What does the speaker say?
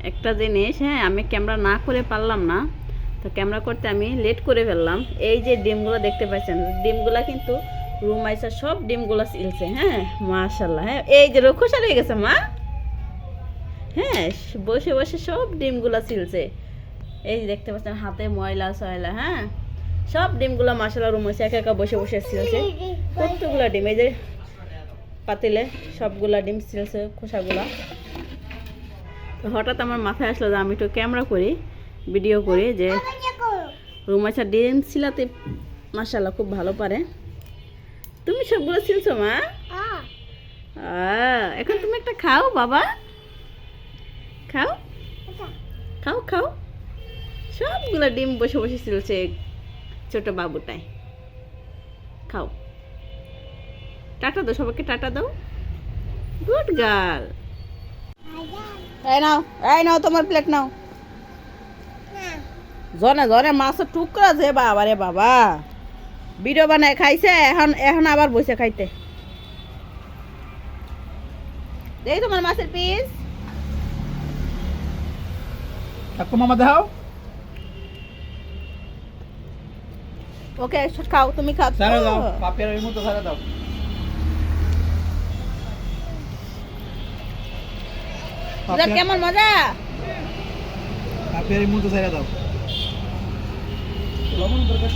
একটা জিনিস, হ্যাঁ, আমি ক্যামেরা না করে পারলাম না, তো ক্যামেরা করতে আমি লেট করে ফেললাম। এই যে ডিমগুলো দেখতে পাচ্ছেন, ডিমগুলো কিন্তু রুমাইসা সব ডিমগুলো ছিলছে। হ্যাঁ, মাশাল্লাহ। হ্যাঁ, এই যে রক্ষসা হয়ে গেছে মা। হ্যাঁ, বসে বসে সব ডিমগুলো ছিলছে। এই যে দেখতে পাচ্ছেন হাতে ময়লা সয়লা। হ্যাঁ, সব ডিমগুলো মাশাল্লাহ রুমাইসা একা একা বসে বসে ছিলছে। কতগুলো ডিম, এই যে পাতিলে সবগুলা ডিম ছিলছে, খোসাগুলা। তো হঠাৎ আমার মাথায় আসলো যে আমি একটু ক্যামেরা করি, ভিডিও করি, যে রুমাইসা ডিম ছিলাতে মাশাল্লাহ খুব ভালো পারে। তুমি সবগুলো ছিলছো মা? এখন তুমি একটা খাও বাবা, খাও খাও খাও। সবগুলো ডিম বসে বসে ছিলছে ছোট বাবুটাই। খাও, টাটা দাও সবাইকে, টাটা দাও। Good girl. এই নাও তোমার প্লেট নাও। জনে জনে মাছের টুকরা যে বাবা রে বাবা, ভিডিও বানায় খাইছে, এখন এখন আবার বসে খাইতে। এই তোমার মাছের পিস। কাকু মামা দাও। ওকে খাও, তুমি খাও। সারা দাও, পাপের ওই মতো সারা দাও। কেমন মজা? পাপের ওই মতো সারা দাও। লবণ দরকার।